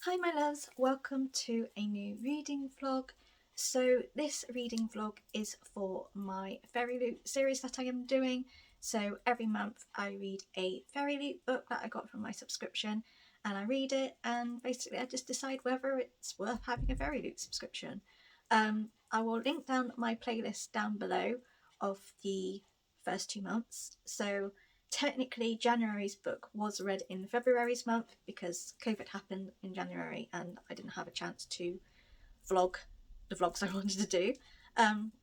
Hi my loves, welcome to a new reading vlog. So this reading vlog is for my Fairyloot series that I am doing. So every month I read a Fairyloot book that I got from my subscription and I read it, and basically I just decide whether it's worth having a Fairyloot subscription. I will link down my playlist down below of the first 2 months. So technically January's book was read in February's month because COVID happened in January and I didn't have a chance to vlog the vlogs I wanted to do,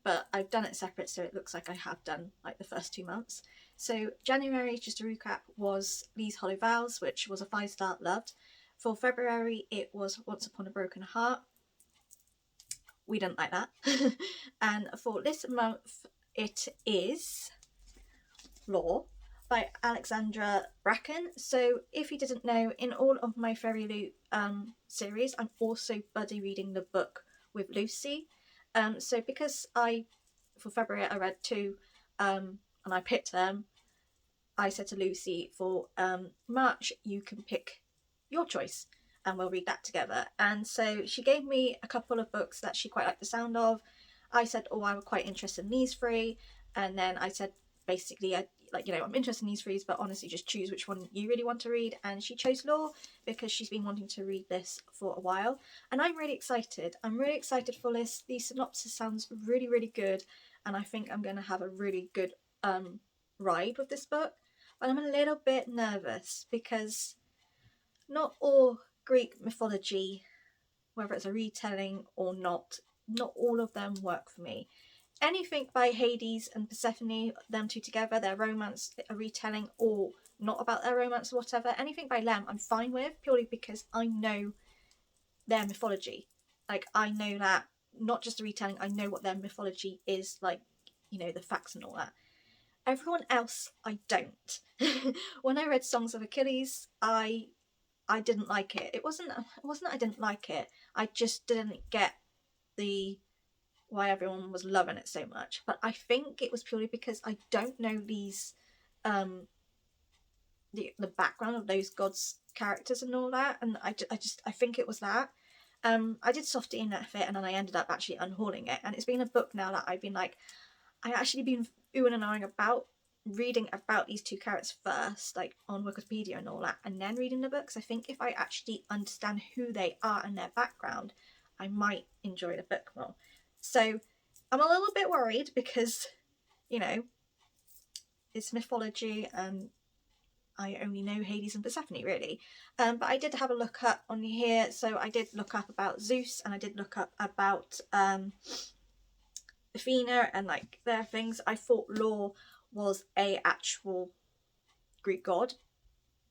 but I've done it separate, so it looks like I have done like the first 2 months. So January, just to recap, was Lee's Hollow Vows, which was a 5-star, loved. For February it was Once Upon a Broken Heart. We didn't like that. And for this month it is Law by Alexandra Bracken. So if you didn't know, in all of my Fairyloot series I'm also buddy reading the book with Lucy. So because for February I read 2 and I picked them, I said to Lucy for March you can pick your choice and we'll read that together. And so she gave me a couple of books that she quite liked the sound of. I said, oh, I'm quite interested in these 3, and then I said basically I'm interested in these 3, but honestly just choose which one you really want to read. And she chose Law because she's been wanting to read this for a while, and I'm really excited. I'm really excited for this. The synopsis sounds really good, and I think I'm going to have a really good ride with this book. But I'm a little bit nervous because not all Greek mythology, whether it's a retelling or not all of them work for me. Anything by Hades and Persephone, them 2 together, their romance, a retelling or not about their romance or whatever, anything by them I'm fine with, purely because I know their mythology. Like, I know that, not just a retelling, I know what their mythology is, like, you know, the facts and all that. Everyone else I don't. When I read Songs of Achilles, I didn't like it. It wasn't I didn't like it, I just didn't get why everyone was loving it so much. But I think it was purely because I don't know these the background of those gods characters and all that, and I think it was that. I did soft DNF it and then I ended up actually unhauling it, and it's been a book now that I've been like, I actually been oohing and ahhing about reading about these 2 characters first, like on Wikipedia and all that, and then reading the books. I think if I actually understand who they are and their background, I might enjoy the book more. So I'm a little bit worried because, you know, it's mythology and I only know Hades and Persephone really. But I did have a look up on here. So I did look up about Zeus and I did look up about Athena and like their things. I thought Law was a actual Greek god.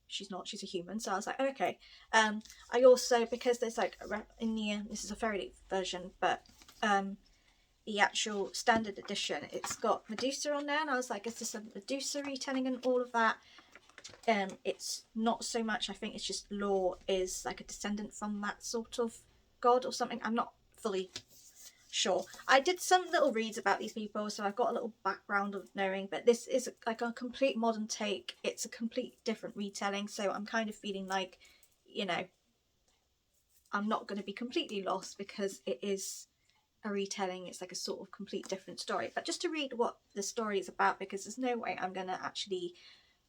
She's not, she's a human. So I was like, okay. I also, because there's like in the this is a Fairyloot version, but the actual standard edition, it's got Medusa on there, and I was like, is this a Medusa retelling and all of that? It's not so much. I think it's just Law is like a descendant from that sort of god or something. I'm not fully sure. I did some little reads about these people, so I've got a little background of knowing, but this is like a complete modern take. It's a complete different retelling, so I'm kind of feeling like, you know, I'm not going to be completely lost because it is a retelling. It's like a sort of complete different story. But just to read what the story is about, because there's no way I'm going to actually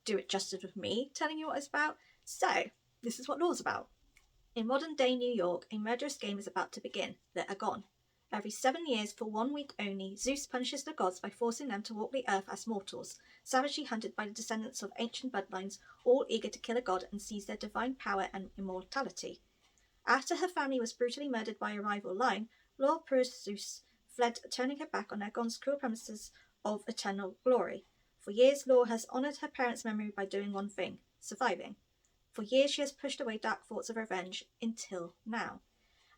do it justice with me telling you what it's about. So this is what Law's about. In modern day New York, a murderous game is about to begin. They are gone. Every 7 years, for 1 week only, Zeus punishes the gods by forcing them to walk the earth as mortals, savagely hunted by the descendants of ancient bloodlines, all eager to kill a god and seize their divine power and immortality. After her family was brutally murdered by a rival line, Law Zeus fled, turning her back on Agon's cruel promises of eternal glory. For years, Law has honoured her parents' memory by doing one thing: surviving. For years she has pushed away dark thoughts of revenge, until now.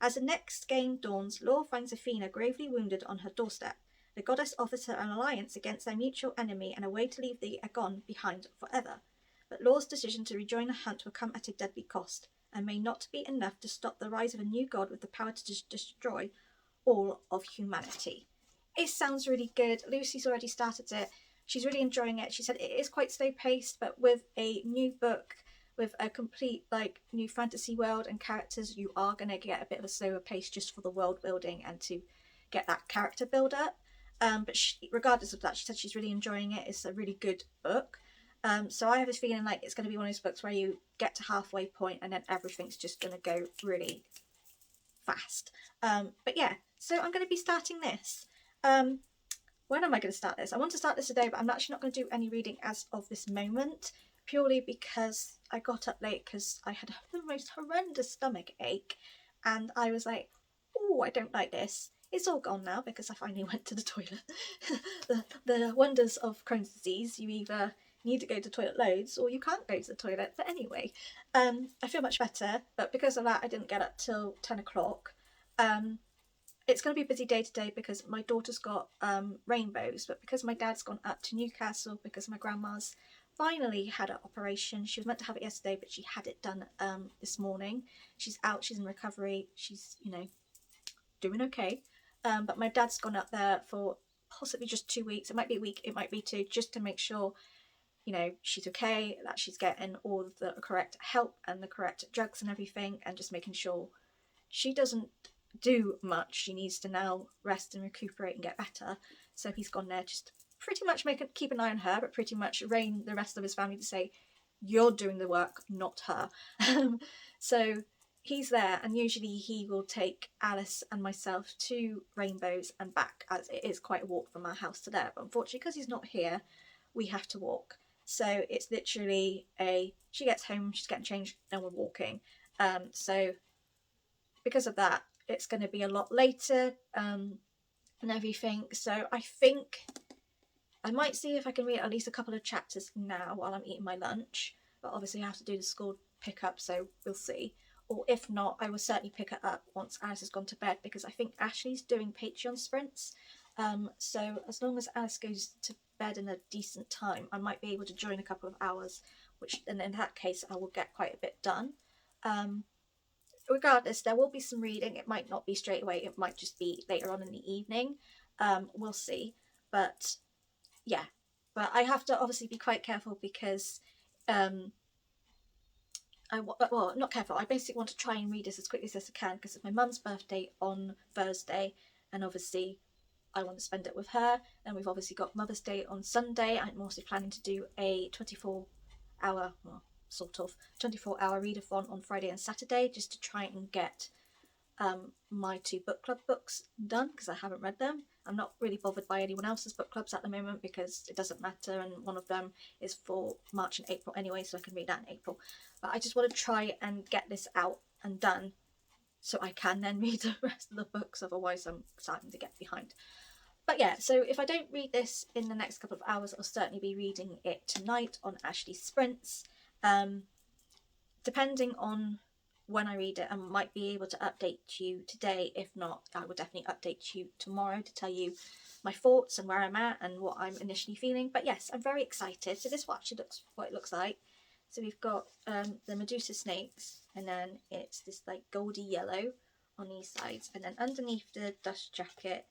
As the next game dawns, Law finds Athena gravely wounded on her doorstep. The goddess offers her an alliance against their mutual enemy and a way to leave the Agon behind forever. But Law's decision to rejoin the hunt will come at a deadly cost, and may not be enough to stop the rise of a new god with the power to destroy all of humanity. It sounds really good. Lucy's already started it. She's really enjoying it. She said it is quite slow paced, but with a new book with a complete like new fantasy world and characters, you are going to get a bit of a slower pace just for the world building and to get that character build up. But regardless of that, she said she's really enjoying it. It's a really good book. So I have this feeling like it's going to be one of those books where you get to halfway point and then everything's just going to go really fast. But yeah, so I'm going to be starting this. When am I going to start this? I want to start this today, but I'm actually not going to do any reading as of this moment, purely because I got up late because I had the most horrendous stomach ache, and I was like, oh, I don't like this. It's all gone now because I finally went to the toilet. the wonders of Crohn's disease, you either need to go to the toilet loads or you can't go to the toilet. But anyway, I feel much better, but because of that I didn't get up till 10 o'clock. It's going to be a busy day today because my daughter's got rainbows, but because my dad's gone up to Newcastle because my grandma's finally had an operation. She was meant to have it yesterday, but she had it done this morning. She's out, she's in recovery, she's, you know, doing okay. But my dad's gone up there for possibly just 2 weeks. It might be a week, it might be two, just to make sure, you know, she's okay, that she's getting all the correct help and the correct drugs and everything, and just making sure she doesn't do much. She needs to now rest and recuperate and get better. So he's gone there just to pretty much keep an eye on her, but pretty much rein the rest of his family to say, you're doing the work, not her. So he's there, and usually he will take Alice and myself to Rainbows and back, as it is quite a walk from our house to there. But unfortunately, because he's not here, we have to walk. So it's literally she gets home, she's getting changed, and we're walking. So because of that, it's going to be a lot later and everything. So I think I might see if I can read at least a couple of chapters now while I'm eating my lunch. But obviously I have to do the school pickup, so we'll see. Or if not, I will certainly pick it up once Alice has gone to bed, because I think Ashley's doing Patreon sprints. So as long as Alice goes to bed in a decent time, I might be able to join a couple of hours, which, and in that case I will get quite a bit done. Regardless, there will be some reading. It might not be straight away, it might just be later on in the evening. We'll see. But yeah, but I have to obviously be quite careful because well, not careful, I basically want to try and read this as quickly as I can because it's my mum's birthday on Thursday, and obviously I want to spend it with her. And we've obviously got Mother's Day on Sunday. I'm also planning to do a 24-hour, well, sort of 24-hour readathon on Friday and Saturday, just to try and get my 2 book club books done, because I haven't read them. I'm not really bothered by anyone else's book clubs at the moment because it doesn't matter, and one of them is for March and April anyway, so I can read that in April. But I just want to try and get this out and done so I can then read the rest of the books, otherwise I'm starting to get behind. But yeah, so if I don't read this in the next couple of hours, I'll certainly be reading it tonight on Ashley's sprints. Depending on when I read it, I might be able to update you today. If not, I will definitely update you tomorrow to tell you my thoughts and where I'm at and what I'm initially feeling. But yes, I'm very excited. So this actually looks what it looks like. So we've got the Medusa snakes, and then it's this like goldy yellow on these sides, and then underneath the dust jacket,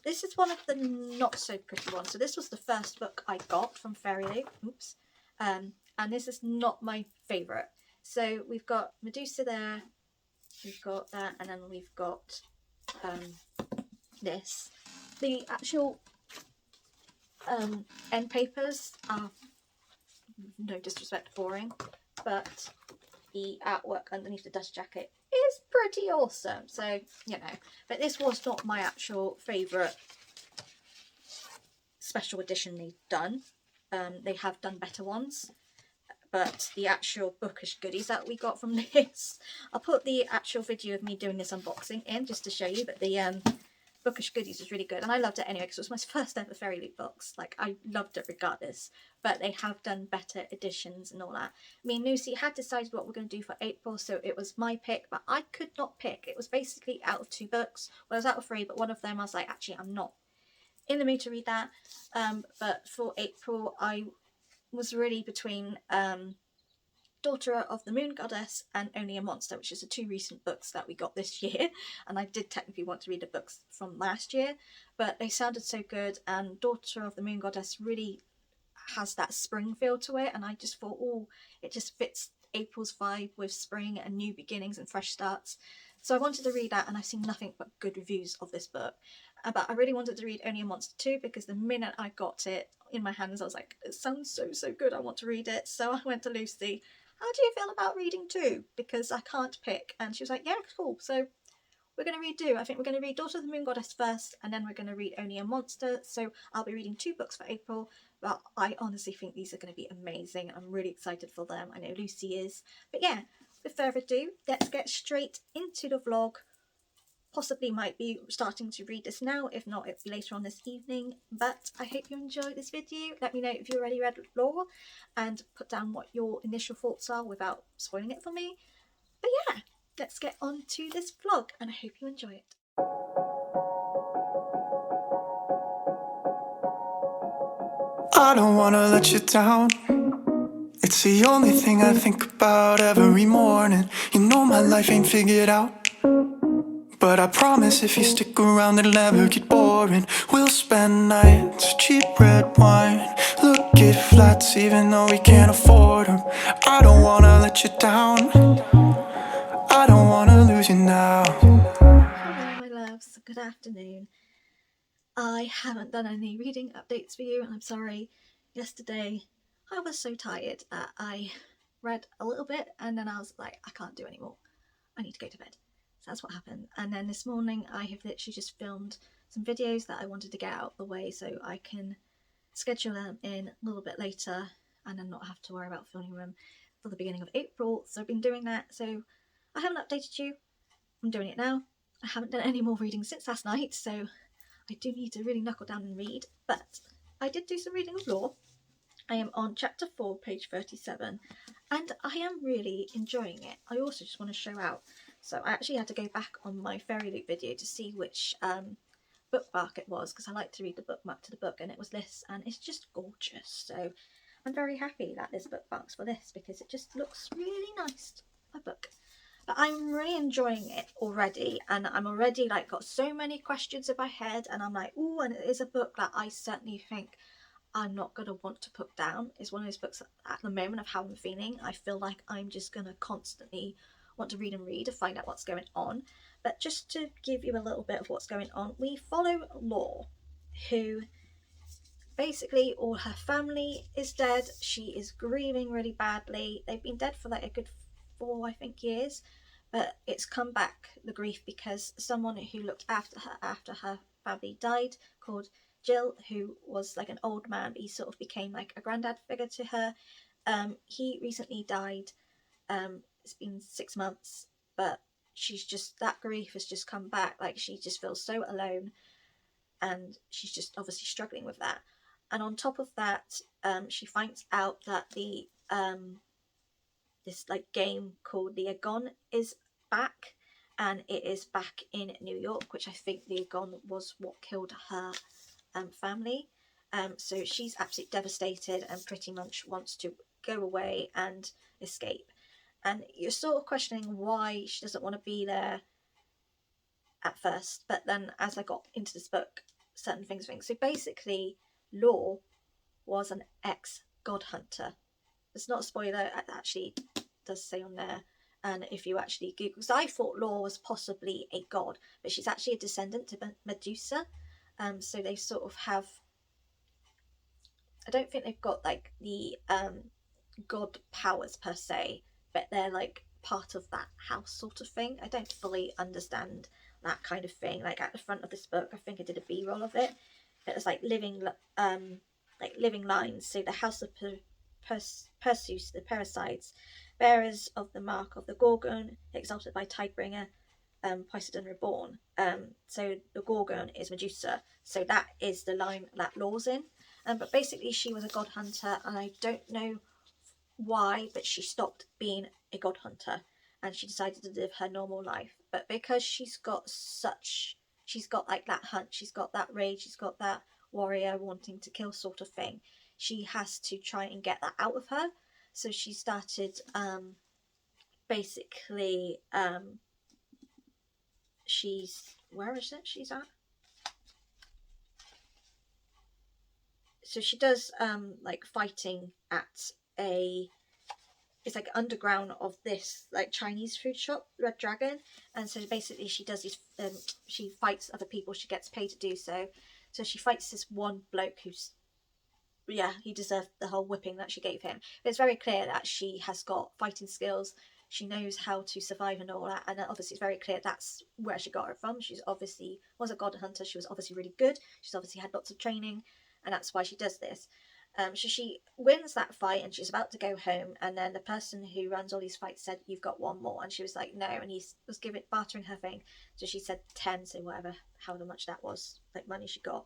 this is one of the not so pretty ones. So this was the first book I got from Fairyloot. Oops. And this is not my favourite. So we've got Medusa there, we've got that, and then we've got this. The actual end papers are, no disrespect, boring, but the artwork underneath the dust jacket is pretty awesome. So, you know, but this was not my actual favourite special edition they've done. They have done better ones. But the actual bookish goodies that we got from this, I'll put the actual video of me doing this unboxing in just to show you, but the bookish goodies was really good, and I loved it anyway because it was my first ever Fairyloot box. Like, I loved it regardless, but they have done better editions and all that. Me and Lucy had decided what we're going to do for April, so it was my pick, but I could not pick. It was basically out of 2 books. Well, I was out of 3, but one of them I was like, actually, I'm not in the mood to read that. But for April, I was really between Daughter of the Moon Goddess and Only a Monster, which is the 2 recent books that we got this year, and I did technically want to read the books from last year, but they sounded so good, and Daughter of the Moon Goddess really has that spring feel to it, and I just thought, oh, it just fits April's vibe with spring and new beginnings and fresh starts. So I wanted to read that, and I've seen nothing but good reviews of this book. But I really wanted to read Only a Monster 2 because the minute I got it in my hands, I was like, it sounds so good, I want to read it. So I went to Lucy, how do you feel about reading 2? Because I can't pick. And she was like, yeah, cool. So we're going to read 2. I think we're going to read Daughter of the Moon Goddess first, and then we're going to read Only a Monster. So I'll be reading 2 books for April, but I honestly think these are going to be amazing. I'm really excited for them. I know Lucy is. But yeah, with further ado, let's get straight into the vlog. Possibly might be starting to read this now, if not it'll be later on this evening, but I hope you enjoyed this video. Let me know if you already read Lore and put down what your initial thoughts are without spoiling it for me. But yeah, let's get on to this vlog and I hope you enjoy it. I don't wanna let you down. It's the only thing I think about every morning. You know my life ain't figured out, but I promise if you stick around it'll never get boring. We'll spend nights, cheap red wine, look at flats even though we can't afford them. I don't wanna let you down, I don't wanna lose you now. Hello my loves, good afternoon. I haven't done any reading updates for you and I'm sorry. Yesterday I was so tired that I read a little bit and then I was like, I can't do anymore. I need to go to bed. So that's what happened. And then this morning I have literally just filmed some videos that I wanted to get out of the way so I can schedule them in a little bit later and then not have to worry about filming them for the beginning of April. So I've been doing that. So I haven't updated you. I'm doing it now. I haven't done any more reading since last night, so I do need to really knuckle down and read. But I did do some reading of Lore. I am on chapter 4, page 37, and I am really enjoying it. I also just want to show out. So I actually had to go back on my Fairyloot video to see which bookmark it was, because I like to read the bookmark to the book, and it was this, and it's just gorgeous. So I'm very happy that there's bookmarks for this because it just looks really nice, a book. But I'm really enjoying it already, and I'm already like got so many questions in my head, and I'm like, ooh, and it is a book that I certainly think I'm not going to want to put down. It's one of those books at the moment of how I'm feeling. I feel like I'm just going to constantly want to read and read to find out what's going on. But just to give you a little bit of what's going on, we follow Lore, who basically all her family is dead. She is grieving really badly. They've been dead for like a good 4, I think, years. But it's come back, the grief, because someone who looked after her family died, called Jill, who was like an old man, but he sort of became like a granddad figure to her. He recently died. It's been 6 months, but she's just, that grief has just come back. Like she just feels so alone, and she's just obviously struggling with that. And on top of that, she finds out that the this like game called the Agon is back, and it is back in New York, which I think the Agon was what killed her family. So she's absolutely devastated and pretty much wants to go away and escape. And you're sort of questioning why she doesn't want to be there at first, but then as I got into this book, certain things. So basically, Lore was an ex-god hunter. It's not a spoiler, it actually does say on there. And if you actually Google, because I thought Lore was possibly a god, but she's actually a descendant to Medusa. So they sort of have, I don't think they've got like the god powers per se, but they're like part of that house sort of thing. I don't fully understand that kind of thing. Like at the front of this book, I think I did a B-roll of it. It was like living lines. So the house of Perseus, the parasites, bearers of the mark of the Gorgon, exalted by Tidebringer, Poseidon reborn. So the Gorgon is Medusa. So that is the line that Lore's in. But basically she was a god hunter, and I don't know why, but she stopped being a god hunter and she decided to live her normal life. But because she's got like that hunt, she's got that rage, she's got that warrior wanting to kill sort of thing, she has to try and get that out of her. So she started basically where is it she's at? so she does like fighting at it's like underground of this like Chinese food shop, Red Dragon. And so basically she does these she fights other people, she gets paid to do so. So she fights this one bloke who's, yeah, he deserved the whole whipping that she gave him. But it's very clear that she has got fighting skills, she knows how to survive and all that, and obviously it's very clear that's where she got it from. She's obviously was a god hunter, she was obviously really good, she's obviously had lots of training, and that's why she does this. So she wins that fight and she's about to go home, and then the person who runs all these fights said, "You've got one more," and she was like, "No," and he was bartering her thing, so she said 10, so whatever, however much that was, like money she got.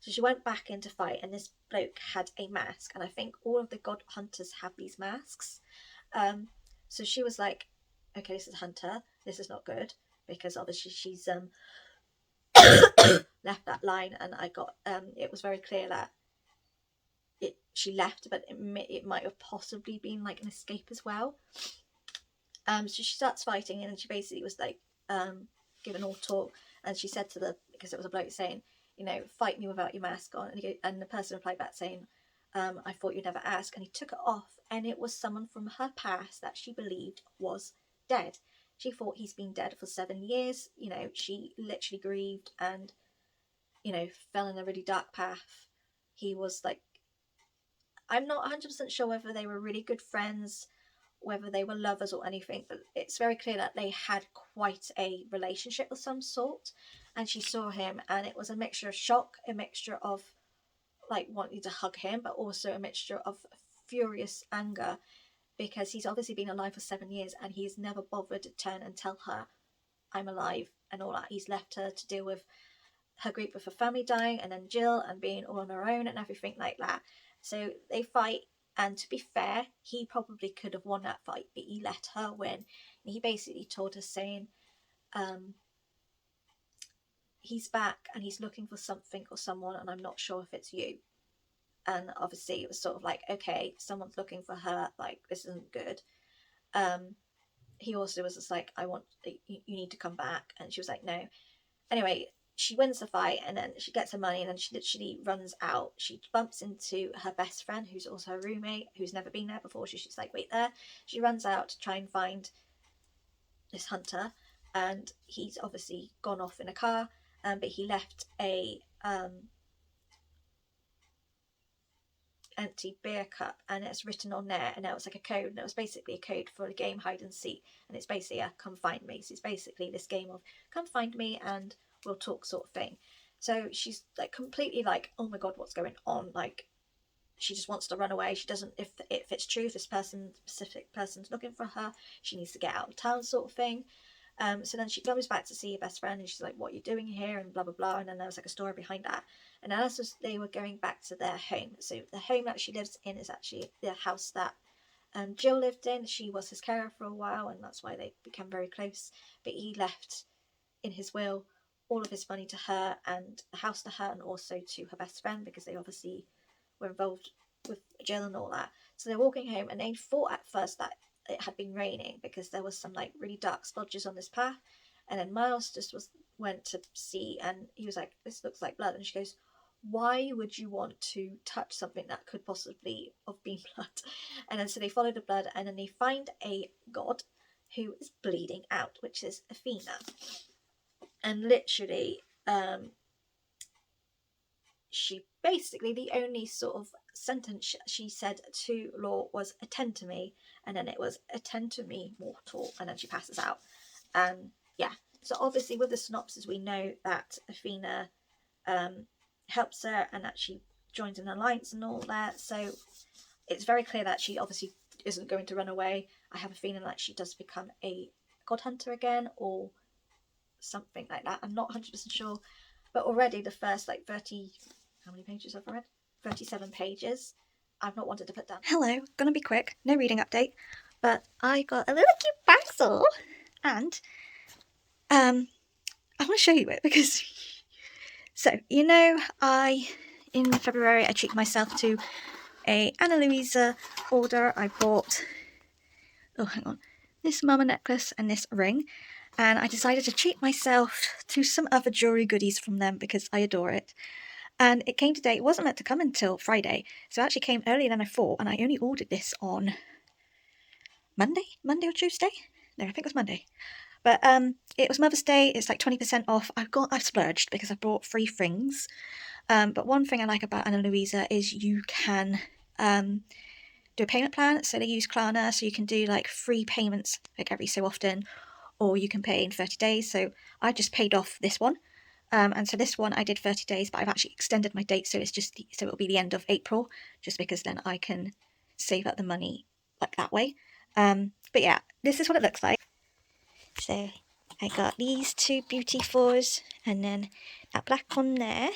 So she went back into fight, and this bloke had a mask, and I think all of the god hunters have these masks. So she was like, "Okay, this is a hunter. This is not good," because obviously she's left that line, and I got it was very clear that she left, but it might have possibly been like an escape as well. So she starts fighting, and she basically was like giving all talk, and she said to because it was a bloke saying, you know, "Fight me without your mask on," and the person replied back saying, "I thought you'd never ask," and he took it off, and it was someone from her past that she believed was dead. She thought he's been dead for 7 years. You know, she literally grieved and, you know, fell in a really dark path. He was like, I'm not 100% sure whether they were really good friends, whether they were lovers or anything, but it's very clear that they had quite a relationship of some sort. And she saw him, and it was a mixture of shock, a mixture of like wanting to hug him, but also a mixture of furious anger, because he's obviously been alive for 7 years and he's never bothered to turn and tell her, "I'm alive," and all that. He's left her to deal with her grief of her family dying, and then Jill and being all on her own and everything like that. So they fight, and to be fair, he probably could have won that fight, but he let her win. And he basically told her saying, he's back and he's looking for something or someone, and I'm not sure if it's you. And obviously it was sort of like, okay, someone's looking for her, like this isn't good. He also was just like, you need to come back, and she was like, no. Anyway, she wins the fight, and then she gets her money, and then she literally runs out. She bumps into her best friend, who's also her roommate, who's never been there before. She's like, wait there. She runs out to try and find this hunter, and he's obviously gone off in a car, but he left a empty beer cup, and it's written on there, and it was like a code, and it was basically a code for the game hide and seek, and it's basically a come find me. So it's basically this game of come find me and we'll talk sort of thing. So she's like completely like, oh my god, what's going on? Like, she just wants to run away. She doesn't, if it's true, if this specific person's looking for her, she needs to get out of town sort of thing. So then she comes back to see her best friend, and she's like, "What are you doing here?" and blah blah blah. And then there was like a story behind that. And as they were going back to their home, so the home that she lives in is actually the house that Jill lived in. She was his carer for a while, and that's why they became very close. But he left in his will all of his money to her, and the house to her, and also to her best friend, because they obviously were involved with Jill and all that. So they're walking home, and they thought at first that it had been raining, because there was some like really dark splodges on this path. And then Miles just went to see, and he was like, "This looks like blood." And she goes, "Why would you want to touch something that could possibly have been blood?" And then so they follow the blood, and then they find a god who is bleeding out, which is Athena. And literally, she basically, the only sort of sentence she said to Law was, "Attend to me," and then it was, "Attend to me, mortal," and then she passes out. And yeah, so obviously with the synopsis we know that Athena helps her, and that she joins an alliance and all that. So it's very clear that she obviously isn't going to run away. I have a feeling that she does become a god hunter again, or something like that. I'm not 100% sure, but already the first like 30, how many pages have I read? 37 pages. I've not wanted to put down. Hello, gonna be quick, no reading update, but I got a little cute parcel, and I want to show you it because so you know, in February I treated myself to a Anna Louisa order. I bought, oh hang on, this mama necklace and this ring, and I decided to treat myself to some other jewelry goodies from them because I adore it. And it came today. It wasn't meant to come until Friday, so it actually came earlier than I thought, and I only ordered this on Monday or Tuesday. No, I think it was Monday. But it was Mother's Day. It's like 20% off. I've splurged because I bought 3 things. But one thing I like about Ana Luisa is you can do a payment plan. So they use Klarna, so you can do like 3 payments like every so often, or you can pay in 30 days. So I just paid off this one. And so this one I did 30 days, but I've actually extended my date, so so it'll be the end of April, just because then I can save up the money like that way. But yeah, this is what it looks like. So I got these 2 beauty fours, and then that black one there.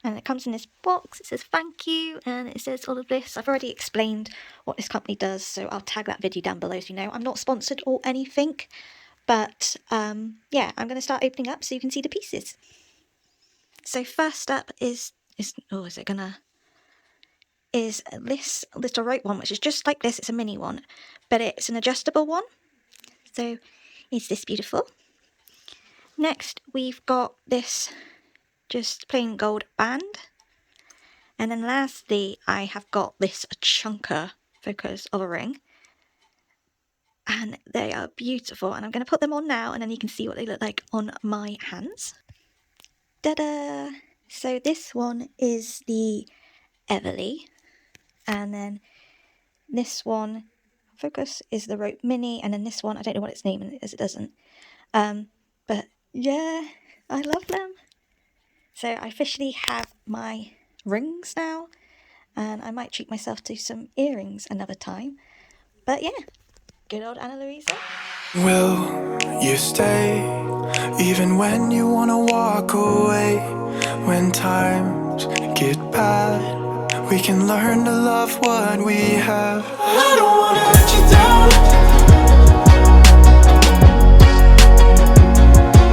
And it comes in this box. It says thank you, and it says all of this. I've already explained what this company does, so I'll tag that video down below so you know. I'm not sponsored or anything, but yeah, I'm going to start opening up so you can see the pieces. So first up is this little rope one, which is just like this. It's a mini one, but it's an adjustable one. So is this beautiful? Next, we've got this just plain gold band. And then lastly, I have got this chunker focus of a ring. And they are beautiful. And I'm going to put them on now, and then you can see what they look like on my hands. Ta-da! So this one is the Everly. And then this one, focus, is the rope mini. And then this one, I don't know what its name is, it doesn't. But yeah, I love them. So I officially have my rings now, and I might treat myself to some earrings another time. But yeah, good old Ana Luisa. Will you stay even when you wanna walk away? When times get bad, we can learn to love what we have. I don't wanna let you down.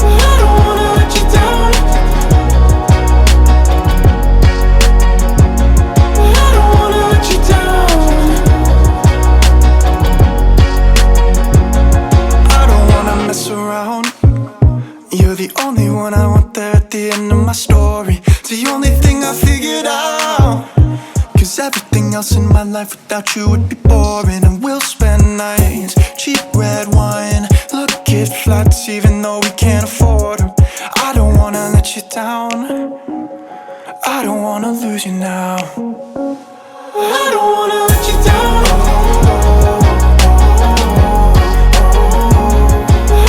I don't wanna let you down. I don't wanna let you down. I don't wanna mess around. You're the only one I want there at the end of my story. It's the only thing I figured out. Cause everything else in my life without you would be boring. And we'll spend nights, cheap red wine, look at flats even though we can't afford them. I don't wanna let you down. I don't wanna lose you now. I don't wanna let you down.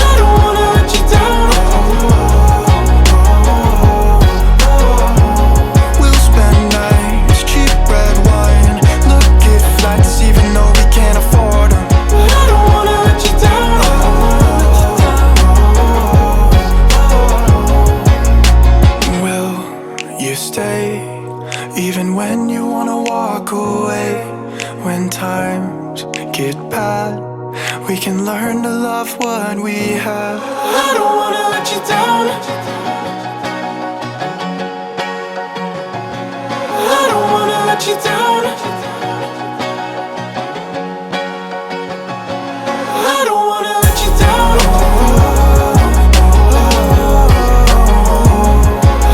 I don't wanna let you down. We'll spend nights, cheap red wine, look at flats even though we can't afford them. I don't wanna let you down. Will you stay even when you wanna walk away? When times get bad, we can learn to love what we have. I don't wanna let you down. I don't wanna let you down. I don't wanna let you down.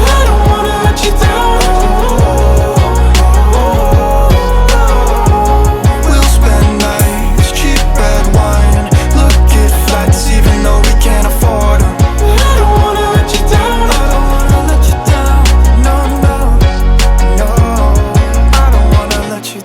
I don't wanna let you down. We'll spend nights, cheap red wine, look at flats even though we can't afford them. I don't wanna let you down. I don't wanna let you down. No, no, no. I don't wanna let you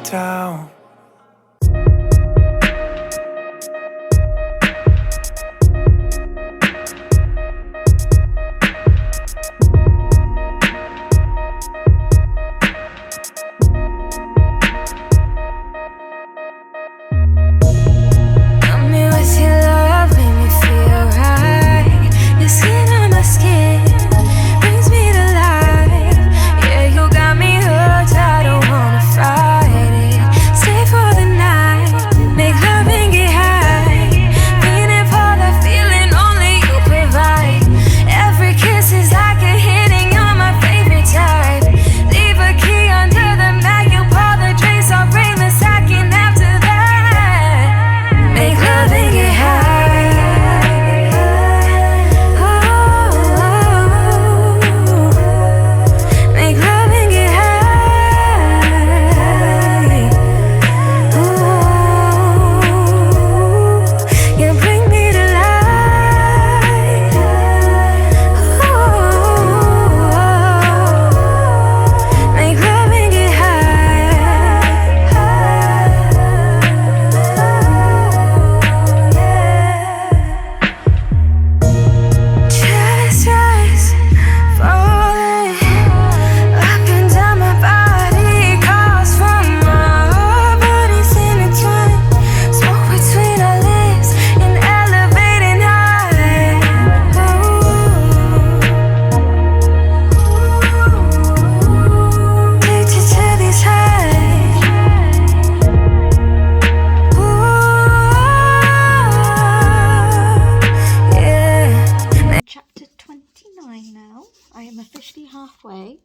halfway,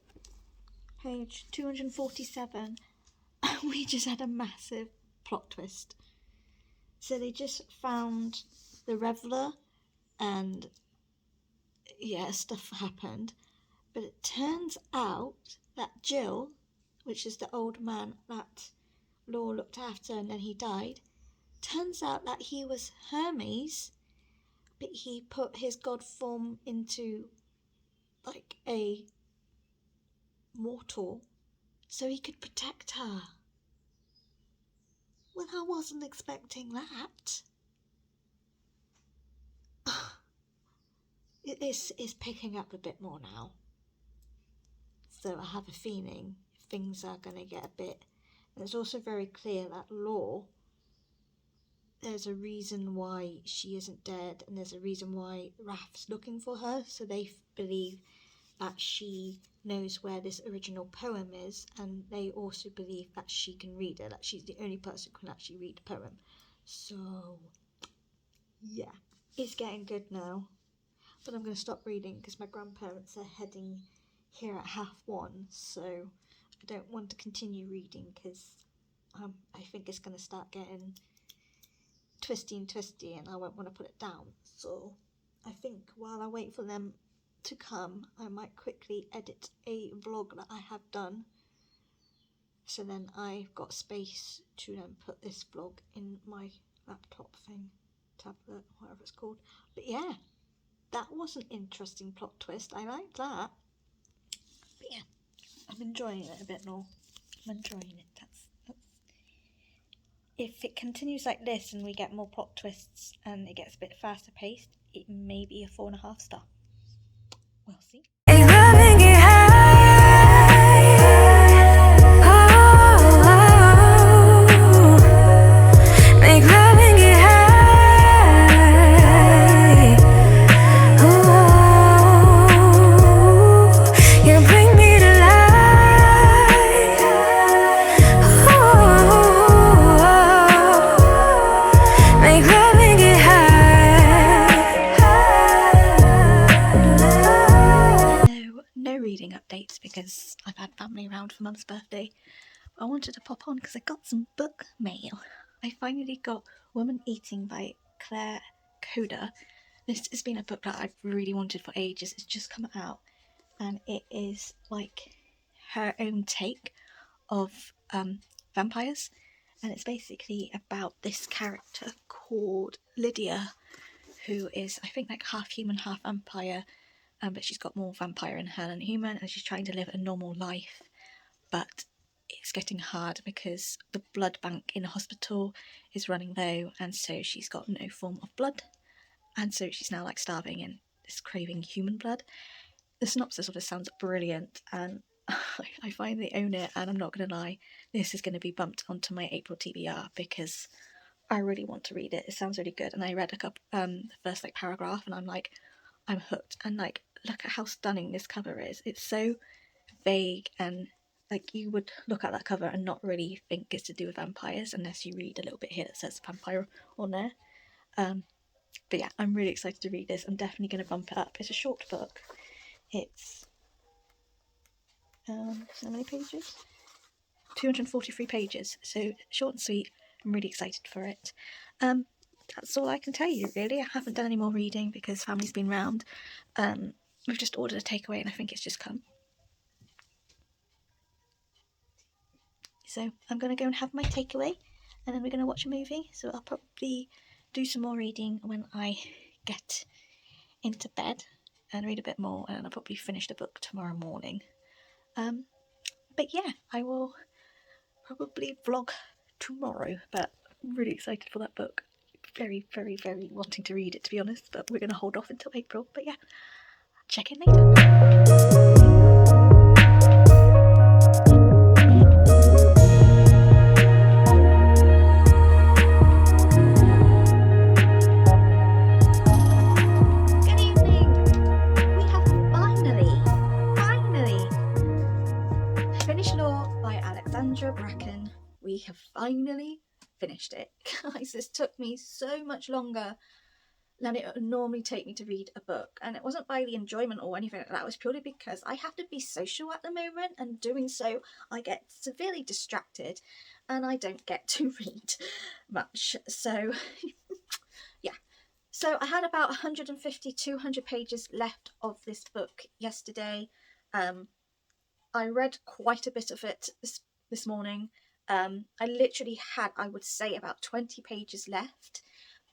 page 247, and we just had a massive plot twist. So they just found the reveller and yeah, stuff happened. But it turns out that Jill, which is the old man that Law looked after and then he died, turns out that he was Hermes, but he put his god form into like a mortal so he could protect her. Well, I wasn't expecting that. This is picking up a bit more now. So I have a feeling things are going to get a bit... And it's also very clear that Law, there's a reason why she isn't dead, and there's a reason why Raph's looking for her. So they believe that she knows where this original poem is, and they also believe that she can read it, that she's the only person who can actually read the poem. So, yeah, it's getting good now. But I'm going to stop reading because my grandparents are heading here at 1:30, so I don't want to continue reading because I think it's going to start getting twisty and I won't want to put it down. So I think while I wait for them to come, I might quickly edit a vlog that I have done, so then I've got space to then put this vlog in my laptop thing, tablet, whatever it's called. But yeah, that was an interesting plot twist. I like that. But yeah, I'm enjoying it a bit more. I'm enjoying it. That's... If it continues like this and we get more plot twists and it gets a bit faster paced, it may be a 4.5 star. We'll see. Updates because I've had family around for Mum's birthday. I wanted to pop on because I got some book mail. I finally got Woman Eating by Claire Coda. This has been a book that I've really wanted for ages. It's just come out and it is like her own take of vampires, and it's basically about this character called Lydia, who is I think like half human half vampire. But she's got more vampire in her than human, and she's trying to live a normal life, but it's getting hard because the blood bank in the hospital is running low, and so she's got no form of blood, and so she's now like starving and is craving human blood. The synopsis of this sounds brilliant, and I finally own it, and I'm not going to lie, this is going to be bumped onto my April TBR because I really want to read it. It sounds really good, and I read a couple, the first like paragraph, and I'm hooked, and like look at how stunning this cover is. It's so vague, and like you would look at that cover and not really think it's to do with vampires unless you read a little bit here that says vampire on there. But yeah, I'm really excited to read this. I'm definitely going to bump it up. It's a short book. It's how many pages? 243 pages, so short and sweet. I'm really excited for it. That's all I can tell you really. I haven't done any more reading because family's been round. We've just ordered a takeaway and I think it's just come. So I'm going to go and have my takeaway and then we're going to watch a movie. So I'll probably do some more reading when I get into bed and read a bit more, and I'll probably finish the book tomorrow morning. But yeah, I will probably vlog tomorrow, but I'm really excited for that book. Very, very, very wanting to read it, to be honest, but we're going to hold off until April. But yeah, check in later. Good evening! We have finally finished Law by Alexandra Bracken. We have finally finished it. Guys, this took me so much longer than it would normally take me to read a book. And it wasn't by the enjoyment or anything like that. It was purely because I have to be social at the moment, and doing so I get severely distracted and I don't get to read much. So yeah. So I had about 150, 200 pages left of this book yesterday. I read quite a bit of it this morning. I literally had, I would say, about 20 pages left,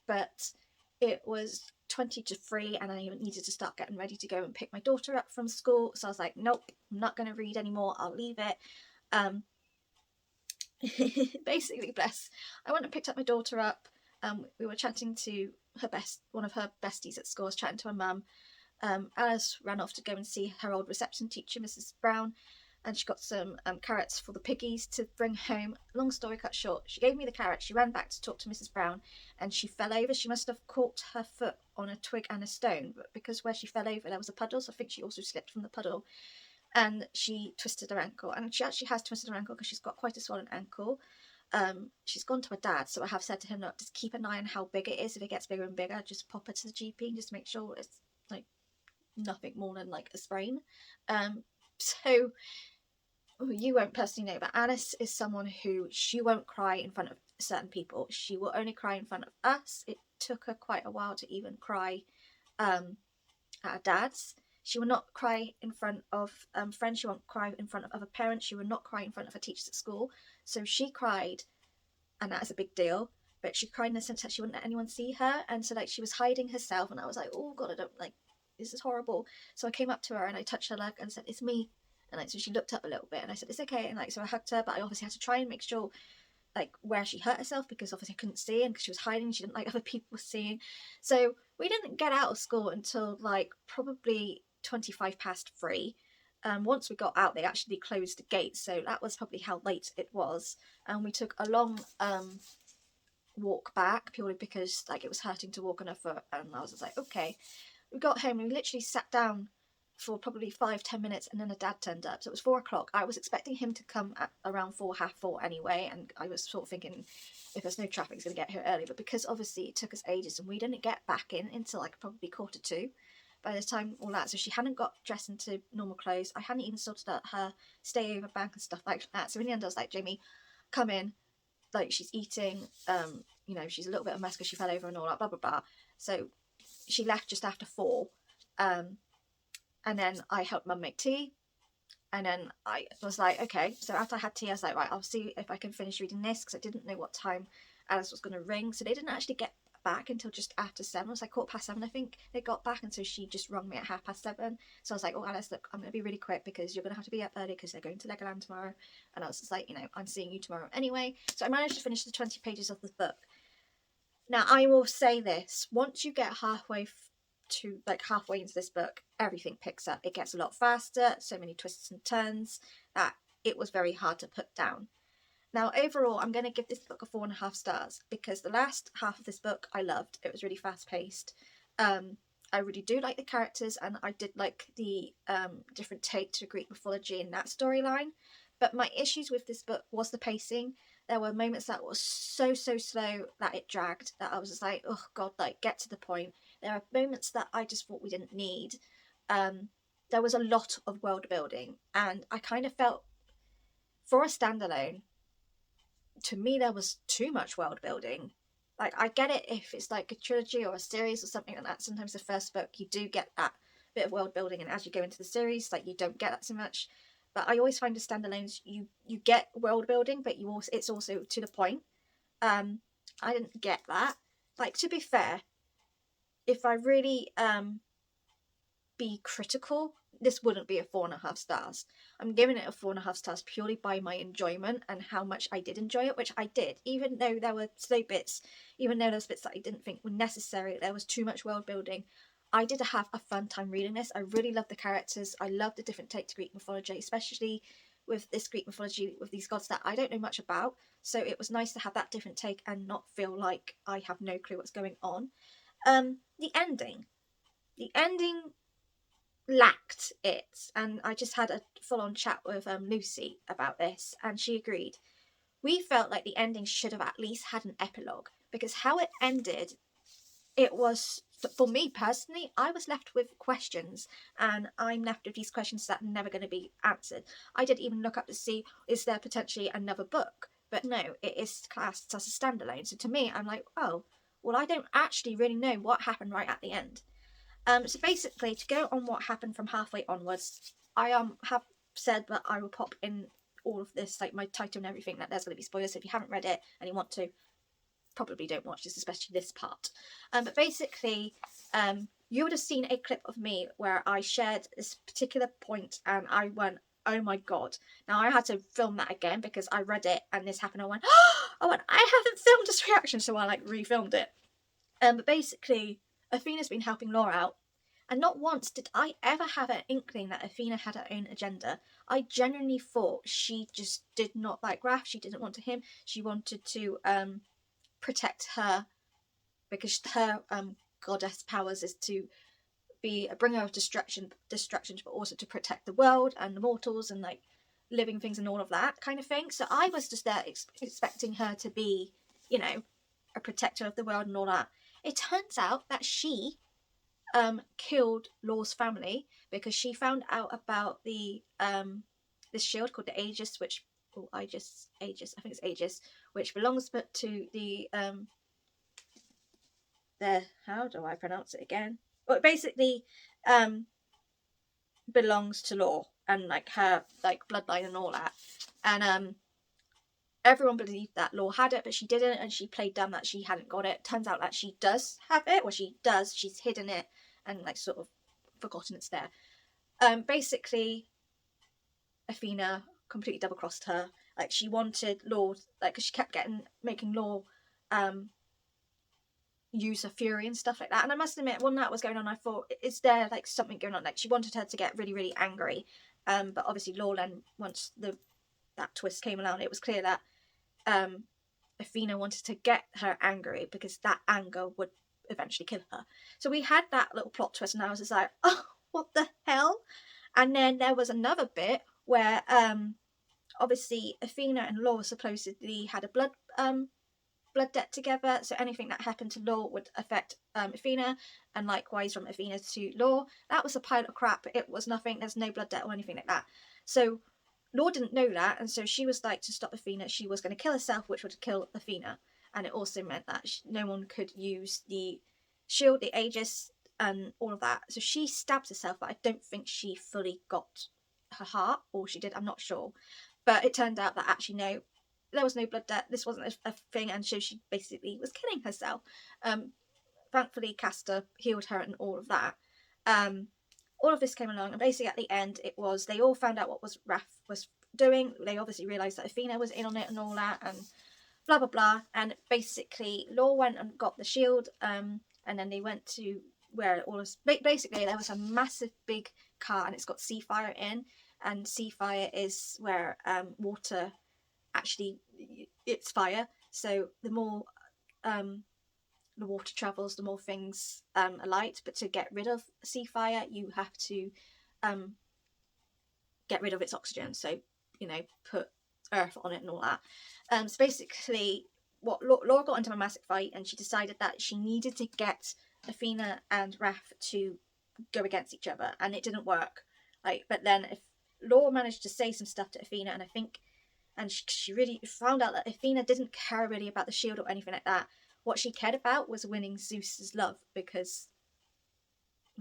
but it was 20 to 3 and I needed to start getting ready to go and pick my daughter up from school. So I was like, nope, I'm not going to read anymore. I'll leave it. Basically, bless. I went and picked up my daughter up. We were chatting to one of her besties at school. I was chatting to her mum. Alice ran off to go and see her old reception teacher, Mrs. Brown, and she got some carrots for the piggies to bring home. Long story cut short, she gave me the carrot. She ran back to talk to Mrs. Brown, and she fell over. She must have caught her foot on a twig and a stone, but because where she fell over there was a puddle, so I think she also slipped from the puddle, and she twisted her ankle. And she actually has twisted her ankle because she's got quite a swollen ankle. She's gone to her dad, so I have said to him, look, just keep an eye on how big it is. If it gets bigger and bigger, just pop her to the GP and just make sure it's like nothing more than like a sprain. So you won't personally know, but Alice is someone who, she won't cry in front of certain people. She will only cry in front of us. It took her quite a while to even cry at her dad's. She will not cry in front of friends. She won't cry in front of other parents. She will not cry in front of her teachers at school. So she cried, and that is a big deal. But she cried in the sense that she wouldn't let anyone see her, and so like she was hiding herself. And I was like, oh god, I don't like, this is horrible. So I came up to her and I touched her leg and said, it's me. And like, so she looked up a little bit, and I said, it's okay. And like, so I hugged her, but I obviously had to try and make sure like where she hurt herself, because obviously I couldn't see, and because she was hiding, she didn't like other people seeing. So we didn't get out of school until like probably 25 past 3. Once we got out, they actually closed the gates, so that was probably how late it was. And we took a long walk back, purely because like it was hurting to walk on her foot, and I was just like, okay. We got home and we literally sat down for probably 5-10 minutes, and then the dad turned up. So it was 4 o'clock. I was expecting him to come at around 4, half 4 anyway, and I was sort of thinking if there's no traffic, it's going to get here early. But because obviously it took us ages and we didn't get back in until like probably 1:45 by the time all that, so she hadn't got dressed into normal clothes. I hadn't even sorted out her stay over bank and stuff like that. So in the end I was like, Jamie, come in, like she's eating, you know, she's a little bit of a mess because she fell over and all that, blah blah blah. So she left just after 4, and then I helped mum make tea, and then I was like, okay. So after I had tea, I was like, right, I'll see if I can finish reading this, because I didn't know what time Alice was going to ring. So they didn't actually get back until just after 7. It was like 7:15, I think they got back, and so she just rung me at 7:30. So I was like, oh Alice, look, I'm going to be really quick because you're going to have to be up early because they're going to Legoland tomorrow. And I was just like, you know, I'm seeing you tomorrow anyway. So I managed to finish the 20 pages of the book. Now I will say this, once you get halfway into this book, everything picks up. It gets a lot faster, so many twists and turns that it was very hard to put down. Now overall, I'm going to give this book a 4.5 stars because the last half of this book I loved. It was really fast paced. I really do like the characters, and I did like the different take to Greek mythology in that storyline. But my issues with this book was the pacing. There were moments that were so slow that it dragged, that I was just like, oh god, like get to the point. There are moments that I just thought we didn't need. There was a lot of world building, and I kind of felt, for a standalone, to me there was too much world building. Like, I get it if it's like a trilogy or a series or something like that. Sometimes the first book you do get that bit of world building, and as you go into the series, like, you don't get that so much. But I always find with standalones, you get world building, but it's also to the point. I didn't get that. Like, to be fair, if I really be critical, this wouldn't be a 4.5 stars. I'm giving it a 4.5 stars purely by my enjoyment and how much I did enjoy it, which I did, even though there were slow bits, even though there's bits that I didn't think were necessary, there was too much world building. I did have a fun time reading this. I really loved the characters. I loved the different take to Greek mythology, especially with this Greek mythology with these gods that I don't know much about. So it was nice to have that different take and not feel like I have no clue what's going on. The ending lacked it, and I just had a full-on chat with Lucy about this, and she agreed. We felt like the ending should have at least had an epilogue, because how it ended it was, for me personally, I was left with questions, and I'm left with these questions that are never going to be answered. I didn't even look up to see, is there potentially another book? But no, it is classed as a standalone. So to me, I'm like, oh, well, I don't actually really know what happened right at the end. So basically, to go on what happened from halfway onwards, I have said that I will pop in all of this, like my title and everything, that there's going to be spoilers. So if you haven't read it and you want to, probably don't watch this, especially this part. But basically, you would have seen a clip of me where I shared this particular point, and I went, "Oh my god!" Now I had to film that again because I read it and this happened. I went, I haven't filmed this reaction, so I like refilmed it. But basically, Athena's been helping Laura out. And not once did I ever have an inkling that Athena had her own agenda. I genuinely thought she just did not like Raph. She didn't want to him. She wanted to protect her because her goddess powers is to be a bringer of distractions, but also to protect the world and the mortals and like living things and all of that kind of thing. So I was just there expecting her to be, you know, a protector of the world and all that. It turns out that she killed Law's family because she found out about the this shield called the Aegis, which Aegis, I think it's Aegis, which belongs to the how do I pronounce it again? Well, it basically belongs to Law and like her like bloodline and all that. And everyone believed that Law had it, but she didn't, and she played dumb that she hadn't got it. Turns out that she does have it, or she does. She's hidden it and like sort of forgotten it's there. Basically, Athena completely double crossed her. Like she wanted Law, like because she kept making Law use her fury and stuff like that. And I must admit, when that was going on, I thought, is there like something going on? Like she wanted her to get really, really angry. But obviously, Law then, once that twist came along, it was clear that Athena wanted to get her angry because that anger would eventually kill her. So we had that little plot twist, and I was just like, oh, what the hell? And then there was another bit where obviously Athena and Law supposedly had a blood debt together, so anything that happened to Law would affect Athena, and likewise from Athena to Law. That was a pile of crap. It was nothing. There's no blood debt or anything like that. So Law didn't know that, and so she was like, to stop Athena, she was going to kill herself, which would kill Athena. And it also meant that no one could use the shield, the Aegis, and all of that. So she stabbed herself, but I don't think she fully got her heart, or she did, I'm not sure. But it turned out that actually no, there was no blood debt. This wasn't a thing, and so she basically was killing herself. Thankfully, Castor healed her and all of that. All of this came along, and basically at the end, it was they all found out what Raph was doing. They obviously realised that Athena was in on it and all that, and blah blah blah. And basically, Law went and got the shield, and then they went to where it all was. Basically, there was a massive big car, and it's got sea fire in, and sea fire is where water actually it's fire. So the more the water travels, the more things alight. But to get rid of sea fire, you have to get rid of its oxygen. So put earth on it and all that. So basically, what Laura got into a massive fight, and she decided that she needed to get Athena and Raph to go against each other, and it didn't work. But then if Laura managed to say some stuff to Athena, and I think. And she really found out that Athena didn't care really about the shield or anything like that. What she cared about was winning Zeus's love, because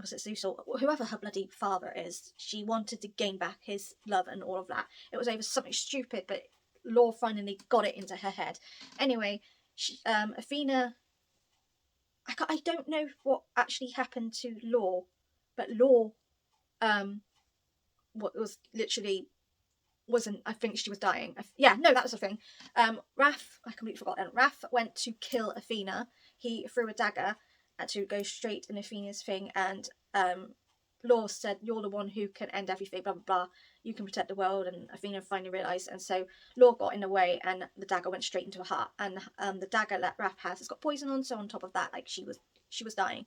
was it Zeus or whoever her bloody father is? She wanted to gain back his love and all of that. It was over something stupid, but Law finally got it into her head. Anyway, Athena. I don't know what actually happened to Law, but Law, what was literally. Wasn't, I think she was dying. Yeah, no, that was the thing. Raph, I completely forgot. And Raph went to kill Athena. He threw a dagger to go straight in Athena's thing, and Law said, "You're the one who can end everything. Blah blah blah. You can protect the world." And Athena finally realised, and so Law got in the way, and the dagger went straight into her heart. And the dagger that Raph has got poison on, so on top of that, like she was dying.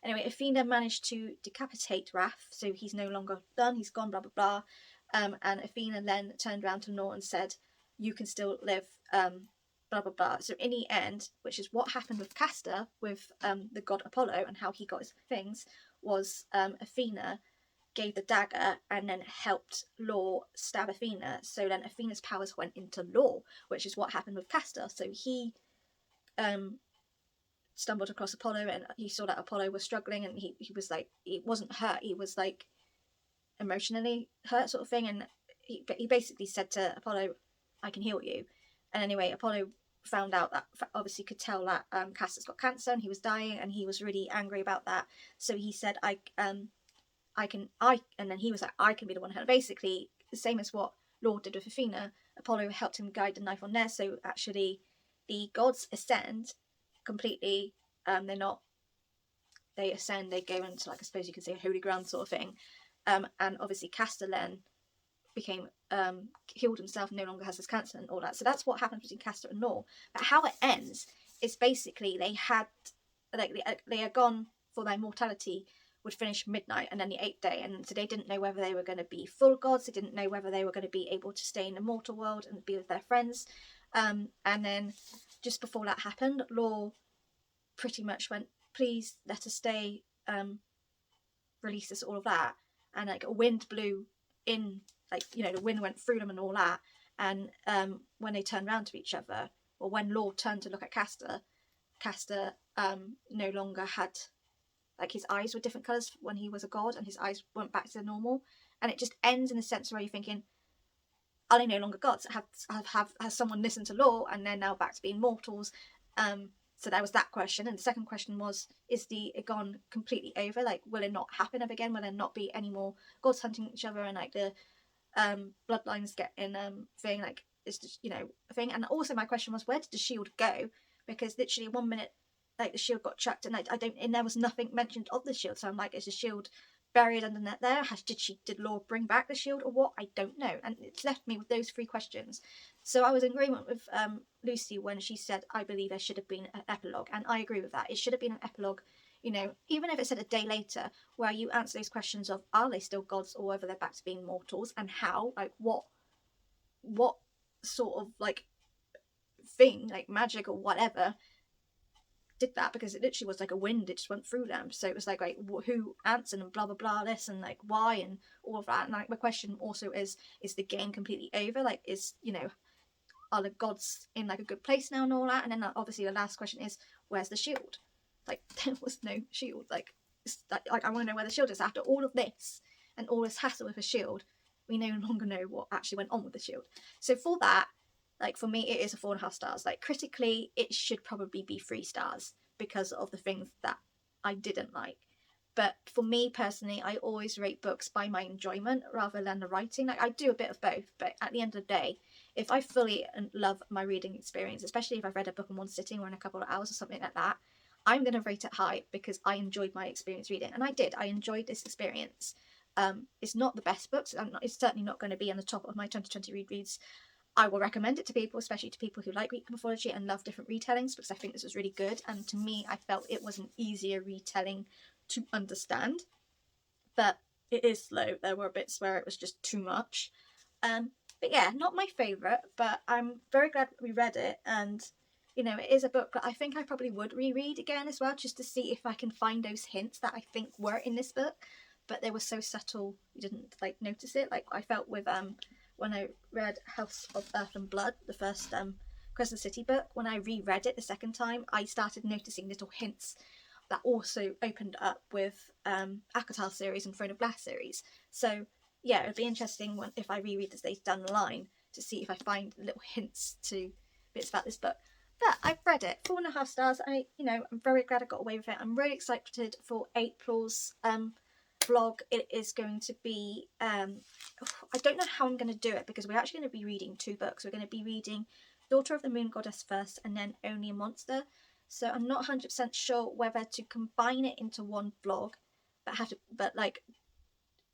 Anyway, Athena managed to decapitate Raph, so he's no longer done. He's gone. Blah blah blah. And Athena then turned around to Law and said, "You can still live. blah blah blah. So in the end, which is what happened with Castor, with the god Apollo, and how he got his things, was Athena gave the dagger and then helped Law stab Athena. So then Athena's powers went into Law, which is what happened with Castor. So he stumbled across Apollo, and he saw that Apollo was struggling, and he was like, he wasn't hurt, he was like emotionally hurt sort of thing, and he basically said to Apollo, I can heal you. And anyway, Apollo found out that, obviously could tell that Castor's got cancer and he was dying, and he was really angry about that. So he said, and then he was like, I can be the one to help. Basically the same as what Lord did with Athena. Apollo helped him guide the knife on there. So actually the gods ascend completely. They ascend, they go into, like, I suppose you could say, a holy ground sort of thing. And obviously Castor then became healed himself, no longer has his cancer and all that. So that's what happens between Castor and Law. But how it ends is basically they are gone for their mortality, would finish midnight, and then the 8th day, and so they didn't know whether they were going to be full gods. They didn't know whether they were going to be able to stay in the mortal world and be with their friends. And then just before that happened, Law pretty much went, please let us stay, release us, all of that. And like a wind blew in, like, you know, the wind went through them and all that. And when they turned around to each other, or when Law turned to look at Castor no longer had, like, his eyes were different colours when he was a god, and his eyes went back to normal. And it just ends in a sense where you're thinking, are they no longer gods? Has someone listened to Law and they're now back to being mortals? So that was that question. And the second question was, is the Aegon completely over? Like, will it not happen ever again? Will there not be any more gods hunting each other, and like the bloodlines get in thing, like, is just, you know, a thing? And also my question was, where did the shield go? Because literally 1 minute, like, the shield got chucked, and and there was nothing mentioned of the shield. So I'm like, is the shield buried underneath there? Did Law bring back the shield, or what? I don't know. And it's left me with those 3 questions. So I was in agreement with Lucy when she said, I believe there should have been an epilogue, and I agree with that. It should have been an epilogue, you know, even if it said a day later, where you answer those questions of, are they still gods, or whether they're back to being mortals, and how, like, what sort of, like, thing, like magic or whatever, did that, because it literally was like a wind, it just went through them. So it was like who answered, and blah blah blah this, and like why, and all of that. And like my question also is the game completely over? Like, is, you know, are the gods in like a good place now and all that? And then obviously the last question is, where's the shield? Like, there was no shield. Like I want to know where the shield is. After all of this and all this hassle with a shield, we no longer know what actually went on with the shield. So for that, like, for me, it is a 4.5 stars. Like, critically, it should probably be 3 stars because of the things that I didn't like. But for me personally, I always rate books by my enjoyment rather than the writing. Like, I do a bit of both, but at the end of the day, if I fully love my reading experience, especially if I've read a book in one sitting or in a couple of hours or something like that, I'm going to rate it high because I enjoyed my experience reading. And I did. I enjoyed this experience. It's not the best books. It's certainly not going to be on the top of my 2020 reads. I will recommend it to people, especially to people who like Greek mythology and love different retellings, because I think this was really good. And to me, I felt it was an easier retelling to understand. But it is slow. There were bits where it was just too much. But yeah, not my favourite, but I'm very glad we read it. And, you know, it is a book that I think I probably would reread again as well, just to see if I can find those hints that I think were in this book. But they were so subtle, you didn't, like, notice it. Like, I felt with when I read House of Earth and Blood, the first Crescent City book, when I reread it the second time, I started noticing little hints that also opened up with Akatar series and Throne of Glass series. So yeah, it'd be interesting if I reread this later down the line to see if I find little hints to bits about this book. But I've read it, 4.5 stars. I'm very glad I got away with it. I'm really excited for April's vlog. It is going to be I don't know how I'm going to do it, because we're actually going to be reading 2 books. We're going to be reading Daughter of the Moon Goddess first, and then Only a Monster. So I'm not 100% sure whether to combine it into one vlog, but like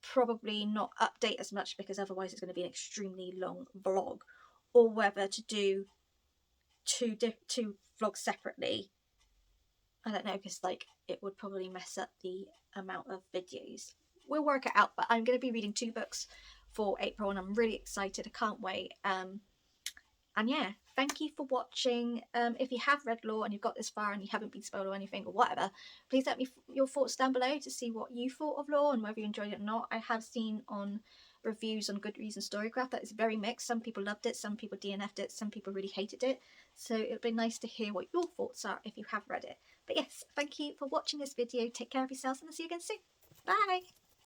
probably not update as much, because otherwise it's going to be an extremely long vlog, or whether to do two vlogs separately. I don't know, because like it would probably mess up the amount of videos. We'll work it out, but I'm going to be reading 2 books for April, and I'm really excited. I can't wait. And yeah, thank you for watching. If you have read Law and you've got this far and you haven't been spoiled or anything or whatever, please let me your thoughts down below to see what you thought of Law and whether you enjoyed it or not. I have seen on reviews on Goodreads and Storygraph that it's very mixed. Some people loved it, some people DNF'd it, some people really hated it. So it would be nice to hear what your thoughts are if you have read it. But yes, thank you for watching this video. Take care of yourselves and I'll see you again soon. Bye!